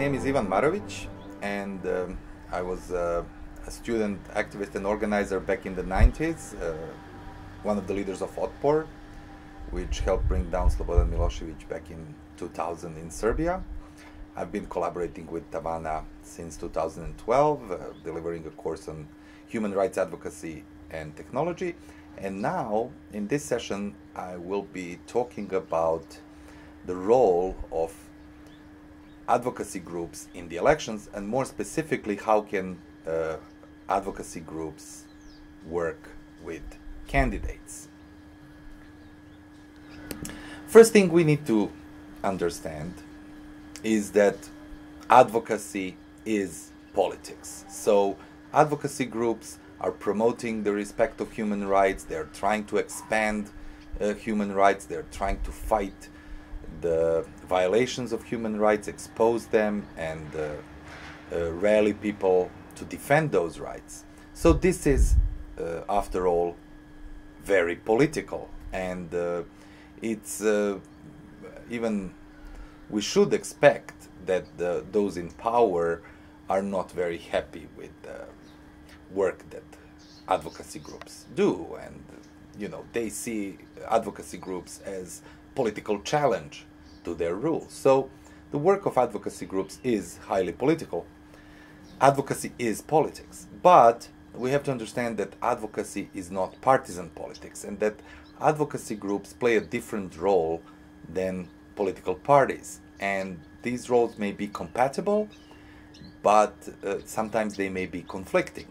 name is Ivan Marovic, and I was a student activist and organizer back in the 90s, one of the leaders of Otpor, which helped bring down Slobodan Milošević back in 2000 in Serbia. I've been collaborating with Tavana since 2012, delivering a course on human rights advocacy and technology. And now, in this session, I will be talking about the role of advocacy groups in the elections, and more specifically, how can advocacy groups work with candidates. First thing we need to understand is that advocacy is politics. So advocacy groups are promoting the respect of human rights, they're trying to expand human rights, they're trying to fight the violations of human rights, expose them, and rally people to defend those rights. So this is, after all, very political, and it's even we should expect that those in power are not very happy with the work that advocacy groups do, and they see advocacy groups as political challenge to their rules. So the work of advocacy groups is highly political. Advocacy is politics, but we have to understand that advocacy is not partisan politics, and that advocacy groups play a different role than political parties, and these roles may be compatible, but sometimes they may be conflicting.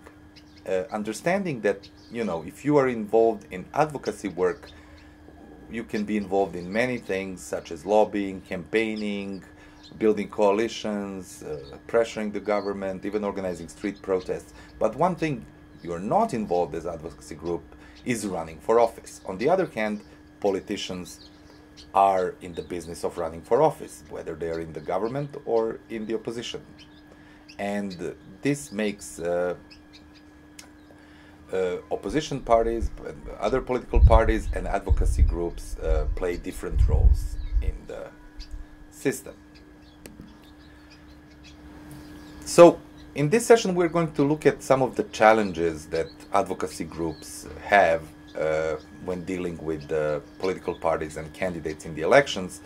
Understanding that, if you are involved in advocacy work, you can be involved in many things such as lobbying, campaigning, building coalitions, pressuring the government, even organizing street protests. But one thing you're not involved as advocacy group is running for office. On the other hand, politicians are in the business of running for office, whether they are in the government or in the opposition. And this makes opposition parties, other political parties, and advocacy groups play different roles in the system. So in this session we're going to look at some of the challenges that advocacy groups have when dealing with political parties and candidates in the elections,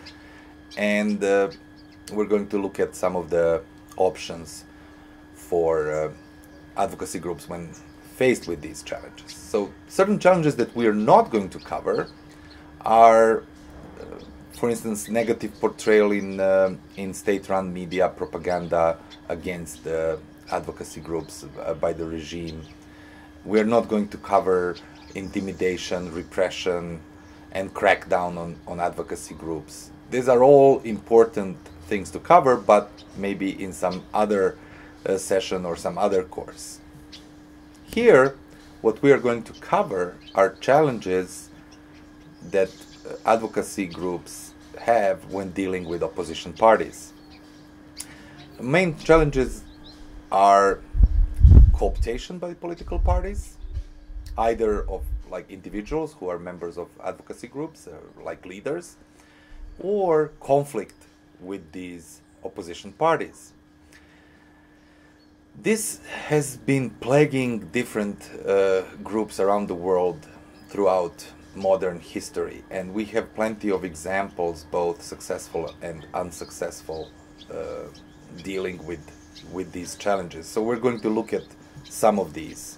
and we're going to look at some of the options for advocacy groups when faced with these challenges. So certain challenges that we are not going to cover are, for instance, negative portrayal in state-run media, propaganda against advocacy groups by the regime. We are not going to cover intimidation, repression, and crackdown on advocacy groups. These are all important things to cover, but maybe in some other session or some other course. Here, what we are going to cover are challenges that advocacy groups have when dealing with opposition parties. The main challenges are cooptation by political parties, either of individuals who are members of advocacy groups, like leaders, or conflict with these opposition parties. This has been plaguing different groups around the world throughout modern history, and we have plenty of examples, both successful and unsuccessful, dealing with these challenges. So we're going to look at some of these.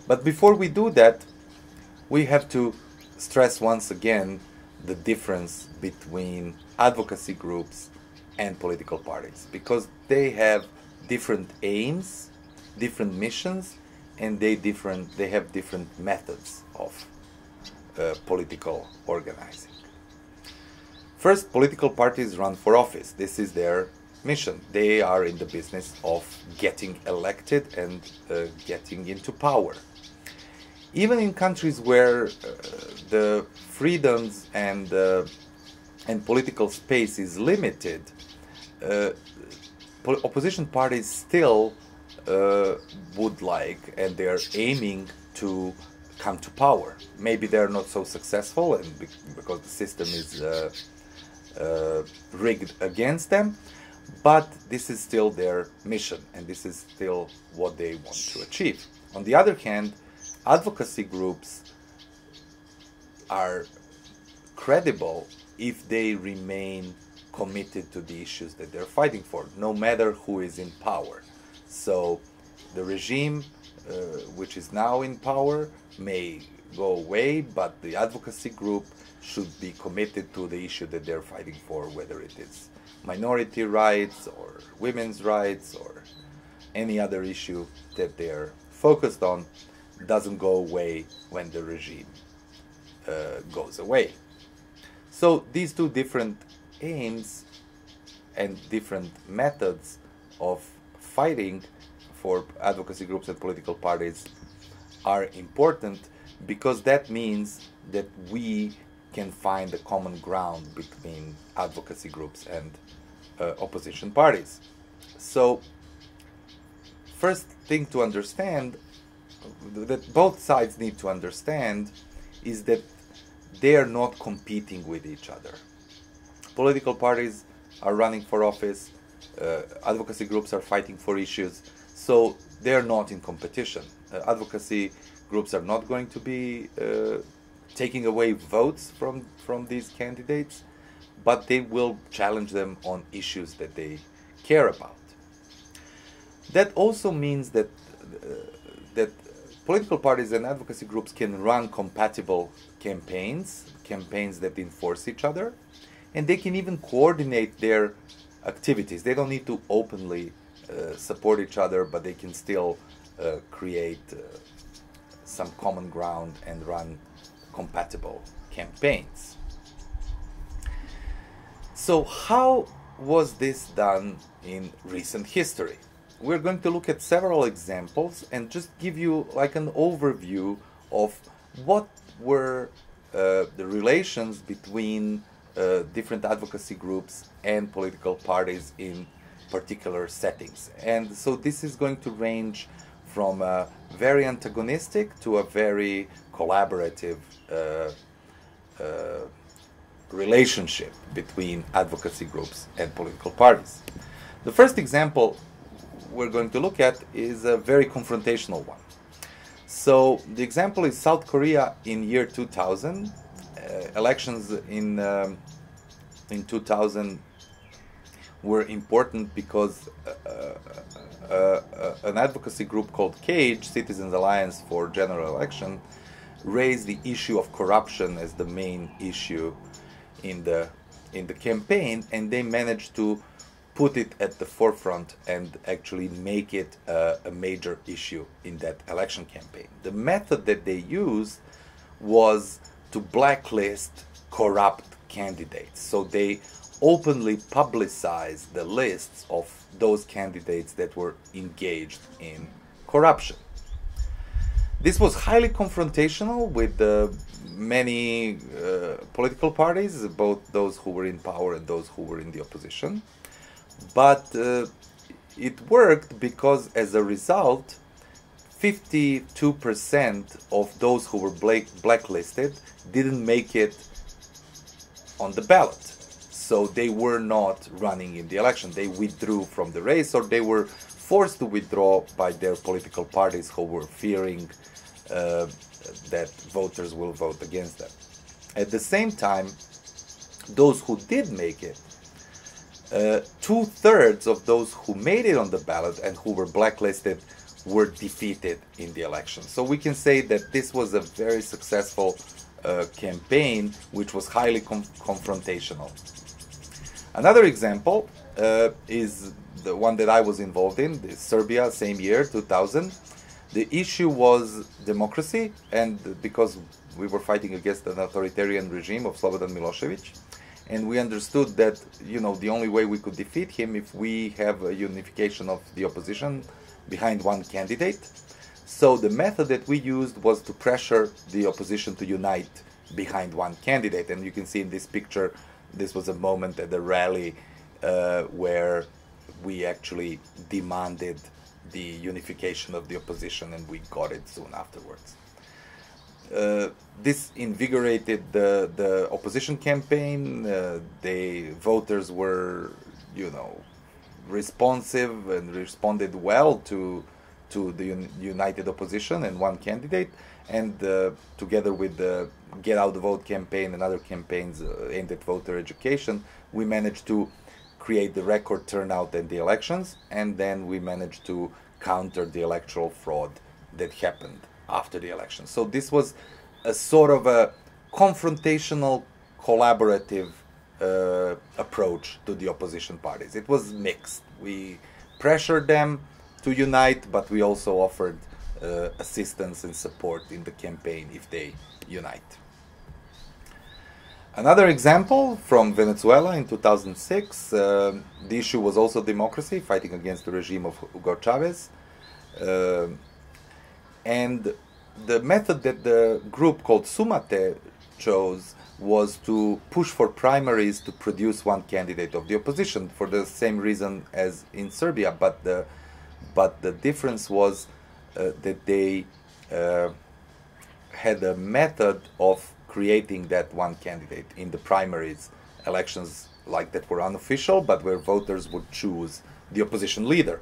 But before we do that, we have to stress once again the difference between advocacy groups and political parties, because they have different aims, different missions, and they have different methods of political organizing. First, political parties run for office. This is their mission. They are in the business of getting elected and getting into power. Even in countries where the freedoms and political space is limited, opposition parties still would like, and they're aiming to come to power. Maybe they're not so successful, and because the system is rigged against them, but this is still their mission, and this is still what they want to achieve. On the other hand, advocacy groups are credible if they remain committed to the issues that they're fighting for, no matter who is in power. So the regime which is now in power may go away, but the advocacy group should be committed to the issue that they're fighting for, whether it is minority rights or women's rights or any other issue that they're focused on. Doesn't go away when the regime goes away. So these two different aims and different methods of fighting for advocacy groups and political parties are important, because that means that we can find a common ground between advocacy groups and opposition parties. So first thing to understand, that both sides need to understand, is that they are not competing with each other. Political parties are running for office, advocacy groups are fighting for issues, so they are not in competition. Advocacy groups are not going to be taking away votes from these candidates, but they will challenge them on issues that they care about. That also means that that political parties and advocacy groups can run compatible campaigns that enforce each other, and they can even coordinate their activities. They don't need to openly support each other, but they can still create some common ground and run compatible campaigns. So how was this done in recent history? We're going to look at several examples and just give you like an overview of what were the relations between different advocacy groups and political parties in particular settings. And so this is going to range from a very antagonistic to a very collaborative relationship between advocacy groups and political parties. The first example we're going to look at is a very confrontational one. So the example is South Korea in year 2000. Elections in 2000 were important because an advocacy group called CAGE, Citizens Alliance for General Election, raised the issue of corruption as the main issue in the campaign, and they managed to put it at the forefront and actually make it a major issue in that election campaign. The method that they used was to blacklist corrupt candidates. So they openly publicized the lists of those candidates that were engaged in corruption. This was highly confrontational with many political parties, both those who were in power and those who were in the opposition. But it worked because, as a result, 52% of those who were blacklisted didn't make it on the ballot. So they were not running in the election. They withdrew from the race, or they were forced to withdraw by their political parties who were fearing that voters will vote against them. At the same time, those who did make it, 2/3 of those who made it on the ballot and who were blacklisted were defeated in the election. So we can say that this was a very successful campaign, which was highly confrontational. Another example is the one that I was involved in, Serbia, same year, 2000. The issue was democracy, and because we were fighting against an authoritarian regime of Slobodan Milosevic, and we understood that, you know, the only way we could defeat him if we have a unification of the opposition behind one candidate. So the method that we used was to pressure the opposition to unite behind one candidate. And you can see in this picture, this was a moment at the rally where we actually demanded the unification of the opposition, and we got it soon afterwards. This invigorated the opposition campaign. The voters were, you know, responsive and responded well to the united opposition and one candidate, and together with the Get Out the Vote campaign and other campaigns aimed at voter education, we managed to create the record turnout in the elections, and then we managed to counter the electoral fraud that happened after the election. So this was a sort of a confrontational, collaborative approach to the opposition parties. It was mixed. We pressured them to unite, but we also offered assistance and support in the campaign if they unite. Another example from Venezuela in 2006, the issue was also democracy, fighting against the regime of Hugo Chavez. And the method that the group called Sumate chose was to push for primaries to produce one candidate of the opposition for the same reason as in Serbia, but the difference was that they had a method of creating that one candidate in the primaries elections like that were unofficial, but where voters would choose the opposition leader.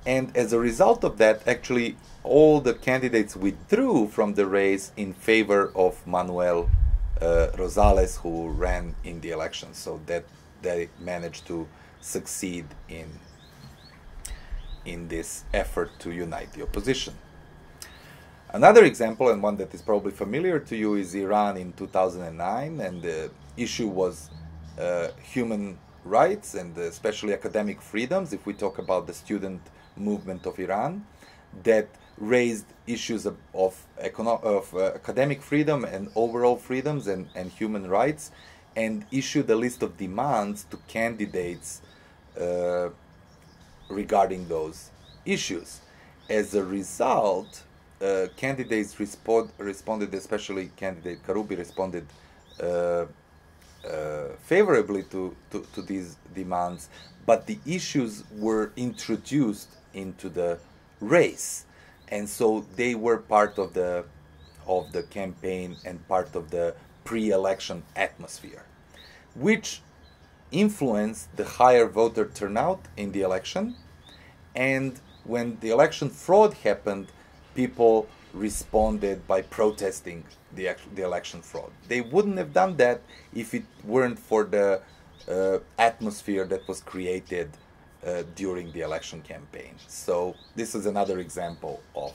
And as a result of that, actually all the candidates withdrew from the race in favor of Manuel Rosales, who ran in the election, so that they managed to succeed in this effort to unite the opposition. Another example, and one that is probably familiar to you, is Iran in 2009, and the issue was human rights and especially academic freedoms. If we talk about the student movement of Iran, that raised issues of academic freedom and overall freedoms and human rights, and issued a list of demands to candidates regarding those issues. As a result, candidates responded, especially candidate Karoubi responded favorably to these demands, but the issues were introduced into the race, and so they were part of the campaign and part of the pre-election atmosphere, which influenced the higher voter turnout in the election. And when the election fraud happened, people responded by protesting the election fraud. They wouldn't have done that if it weren't for the atmosphere that was created during the election campaign. So this is another example of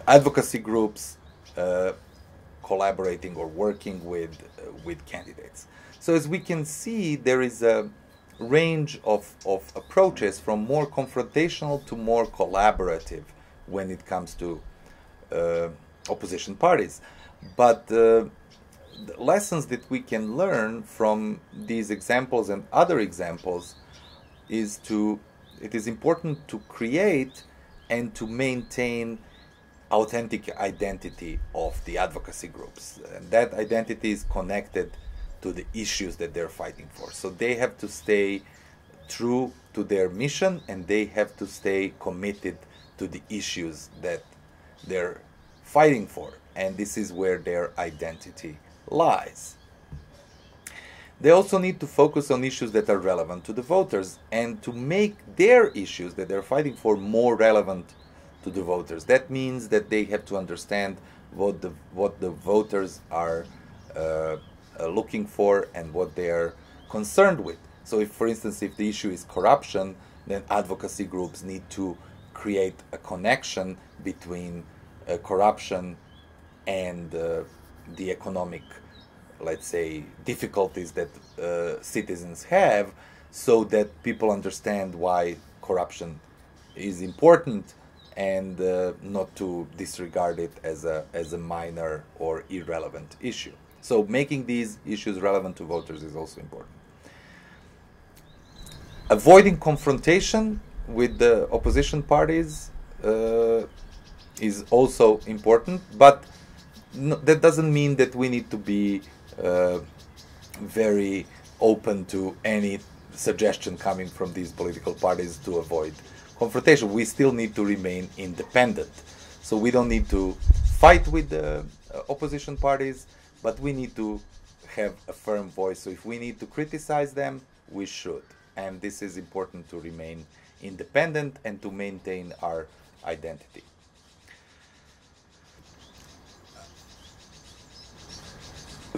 advocacy groups collaborating or working with candidates. So as we can see, there is a range of approaches from more confrontational to more collaborative when it comes to opposition parties. But the lessons that we can learn from these examples and other examples is it is important to create and to maintain authentic identity of the advocacy groups. And that identity is connected to the issues that they're fighting for. So they have to stay true to their mission, and they have to stay committed to the issues that they're fighting for. And this is where their identity lies. They also need to focus on issues that are relevant to the voters and to make their issues that they're fighting for more relevant to the voters. That means that they have to understand what the voters are looking for and what they are concerned with. So if, for instance, if the issue is corruption, then advocacy groups need to create a connection between corruption and the economic, let's say, difficulties that citizens have, so that people understand why corruption is important and not to disregard it as a minor or irrelevant issue. So making these issues relevant to voters is also important. Avoiding confrontation with the opposition parties is also important, but that doesn't mean that we need to be very open to any suggestion coming from these political parties to avoid confrontation. We still need to remain independent. So we don't need to fight with the opposition parties, but we need to have a firm voice. So if we need to criticize them, we should. And this is important to remain independent and to maintain our identity.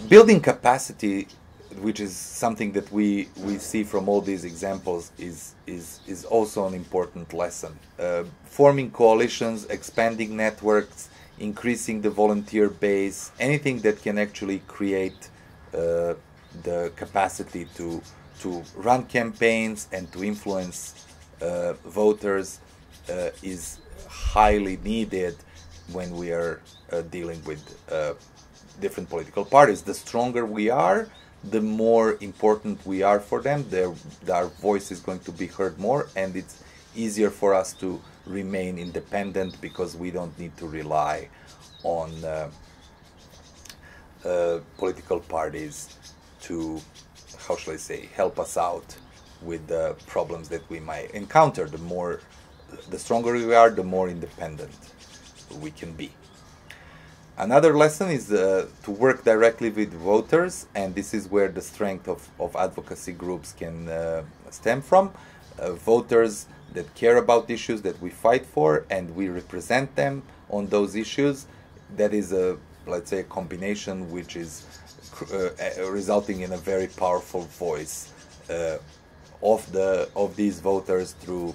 Building capacity, which is something that we see from all these examples, is also an important lesson. Forming coalitions, expanding networks, increasing the volunteer base, anything that can actually create the capacity to run campaigns and to influence voters is highly needed when we are dealing with different political parties. The stronger we are, the more important we are for them. Our voice is going to be heard more, and it's easier for us to remain independent because we don't need to rely on political parties to, how shall I say, help us out with the problems that we might encounter. The stronger we are, the more independent we can be. Another lesson is to work directly with voters, and this is where the strength of advocacy groups can stem from. Voters that care about issues that we fight for, and we represent them on those issues. That is let's say, a combination which is resulting in a very powerful voice of these voters through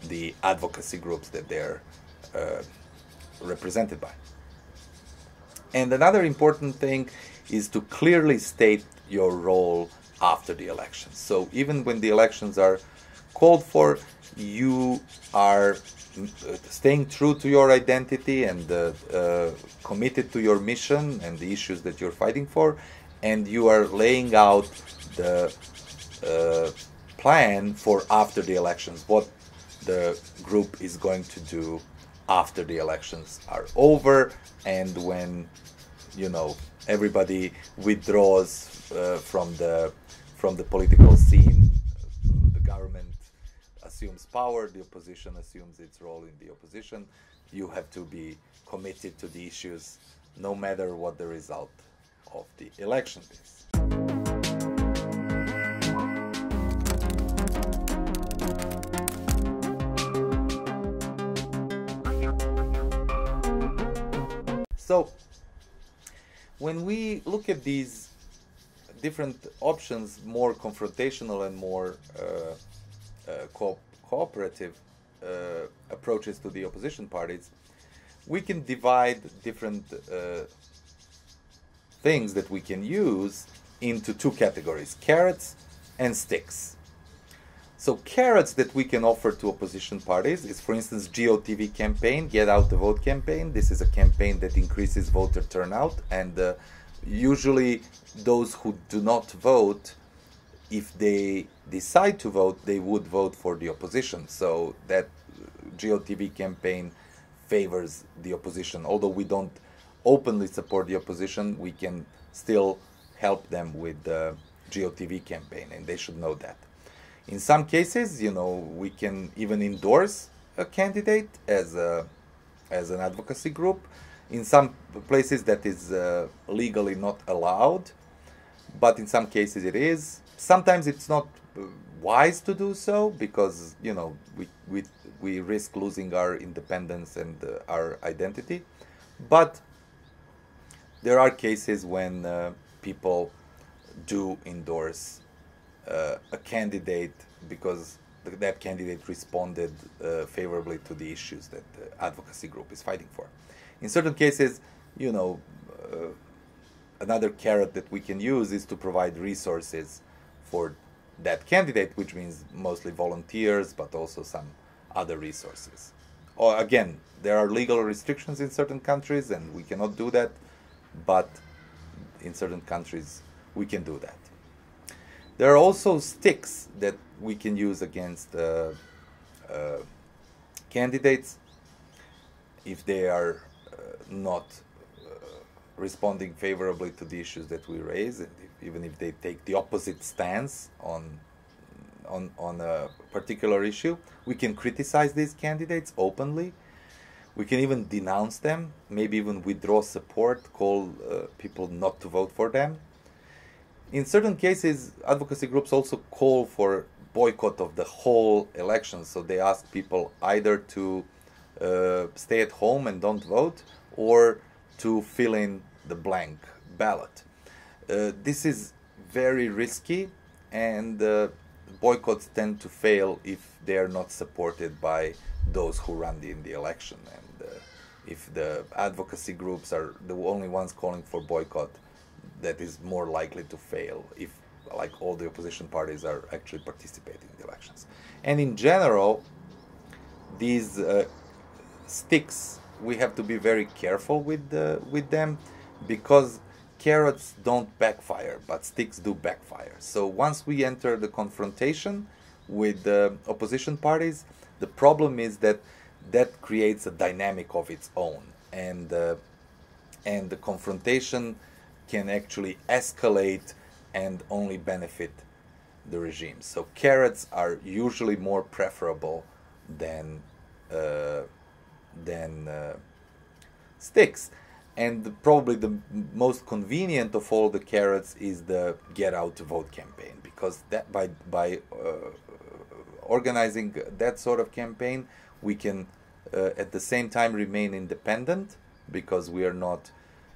the advocacy groups that they're represented by. And another important thing is to clearly state your role after the elections. So even when the elections are called for, you are staying true to your identity and committed to your mission and the issues that you're fighting for, and you are laying out the plan for after the elections, what the group is going to do after the elections are over, and when everybody withdraws from the political scene, the government assumes power, the opposition assumes its role in the opposition. You have to be committed to the issues no matter what the result of the election is. So, when we look at these different options, more confrontational and more cooperative approaches to the opposition parties, we can divide different things that we can use into two categories: carrots and sticks. So carrots that we can offer to opposition parties is, for instance, GOTV campaign, Get Out the Vote campaign. This is a campaign that increases voter turnout, and usually those who do not vote, if they decide to vote, they would vote for the opposition. So that GOTV campaign favors the opposition. Although we don't openly support the opposition, we can still help them with the GOTV campaign, and they should know that. In some cases, we can even endorse a candidate as an advocacy group. In some places that is legally not allowed, but in some cases it is. Sometimes it's not wise to do so because we risk losing our independence and our identity. But there are cases when people do endorse a candidate because that candidate responded favorably to the issues that the advocacy group is fighting for. In certain cases, another carrot that we can use is to provide resources for that candidate, which means mostly volunteers, but also some other resources. Or again, there are legal restrictions in certain countries and we cannot do that, but in certain countries we can do that. There are also sticks that we can use against candidates if they are not responding favorably to the issues that we raise, and even if they take the opposite stance on a particular issue. We can criticize these candidates openly. We can even denounce them, maybe even withdraw support, call people not to vote for them. in certain cases, advocacy groups also call for boycott of the whole election. So they ask people either to stay at home and don't vote, or to fill in the blank ballot. This is very risky, and boycotts tend to fail if they are not supported by those who run in the election. And if the advocacy groups are the only ones calling for boycott, that is more likely to fail if, like, all the opposition parties are actually participating in the elections. And in general, these sticks, we have to be very careful with them, because carrots don't backfire, but sticks do backfire. So once we enter the confrontation with the opposition parties, the problem is that creates a dynamic of its own, and the confrontation can actually escalate and only benefit the regime. So carrots are usually more preferable than sticks. And probably the most convenient of all the carrots is the get out to vote campaign, because that by organizing that sort of campaign, we can at the same time remain independent, because we are not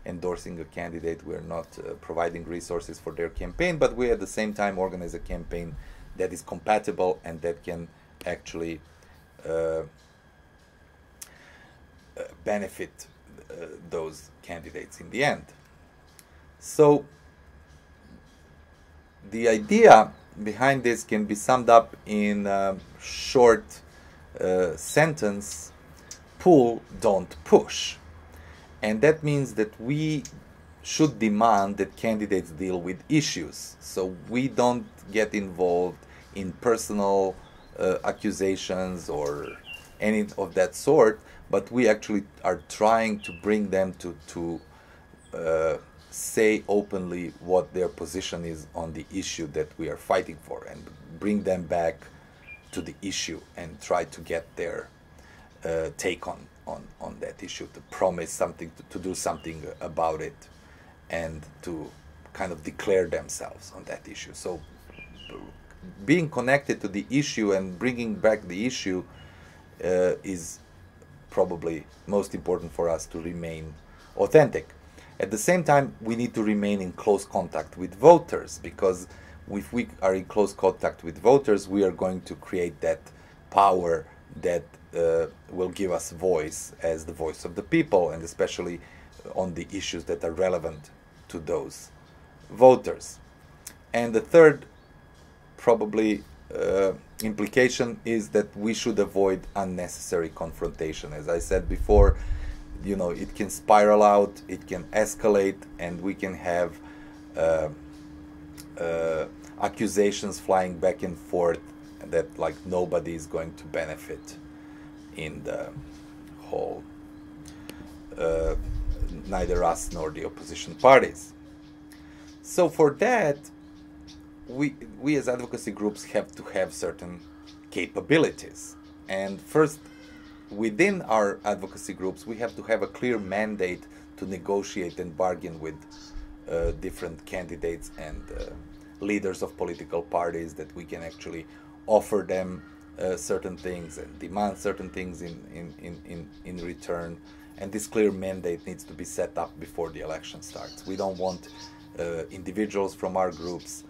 endorsing a candidate, we are not providing resources for their campaign, but we at the same time organize a campaign that is compatible and that can actually benefit those candidates in the end. So the idea behind this can be summed up in a short sentence: pull, don't push. And that means that we should demand that candidates deal with issues. So we don't get involved in personal accusations or any of that sort, but we actually are trying to bring them to say openly what their position is on the issue that we are fighting for, and bring them back to the issue and try to get their take on that issue, to promise something, to do something about it, and to kind of declare themselves on that issue. So being connected to the issue and bringing back the issue is probably most important for us to remain authentic. At the same time, we need to remain in close contact with voters, because if we are in close contact with voters, we are going to create that power that will give us voice as the voice of the people, and especially on the issues that are relevant to those voters. And the third probably implication is that we should avoid unnecessary confrontation. As I said before, it can spiral out, it can escalate, and we can have accusations flying back and forth that, like, nobody is going to benefit in the whole, neither us nor the opposition parties. So for that, we as advocacy groups have to have certain capabilities. And first, within our advocacy groups, we have to have a clear mandate to negotiate and bargain with different candidates and leaders of political parties, that we can actually offer them certain things and demand certain things in return. And this clear mandate needs to be set up before the election starts. We don't want individuals from our groups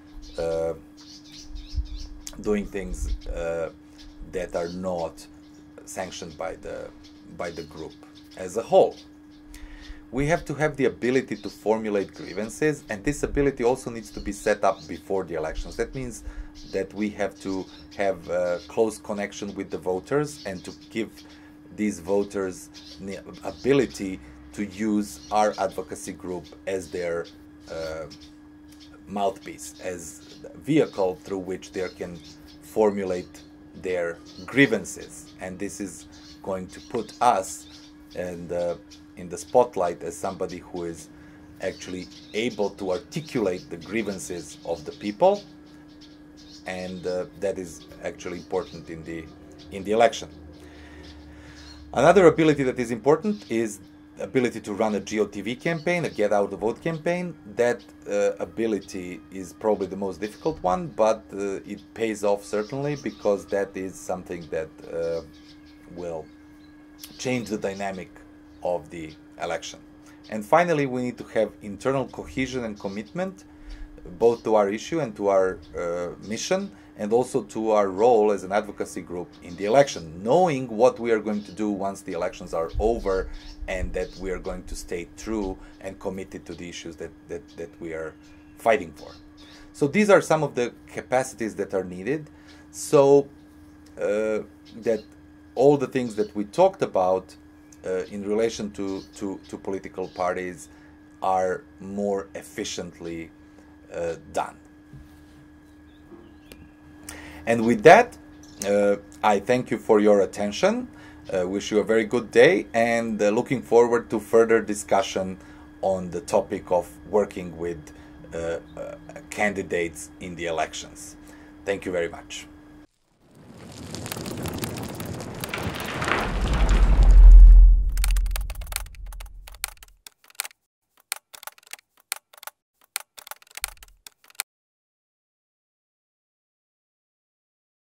doing things that are not sanctioned by the group as a whole. We have to have the ability to formulate grievances, and this ability also needs to be set up before the elections. That means that we have to have a close connection with the voters, and to give these voters the ability to use our advocacy group as their mouthpiece, as a vehicle through which they can formulate their grievances. And this is going to put us in the spotlight as somebody who is actually able to articulate the grievances of the people, and that is actually important in the election. Another ability that is important is ability to run a GOTV campaign, a Get Out the Vote campaign. That ability is probably the most difficult one, but it pays off certainly, because that is something that will change the dynamic of the election. And finally, we need to have internal cohesion and commitment, both to our issue and to our mission, and also to our role as an advocacy group in the election, knowing what we are going to do once the elections are over, and that we are going to stay true and committed to the issues that we are fighting for. So these are some of the capacities that are needed, so that all the things that we talked about in relation to political parties are more efficiently done. And with that, I thank you for your attention. Wish you a very good day, and looking forward to further discussion on the topic of working with candidates in the elections. Thank you very much.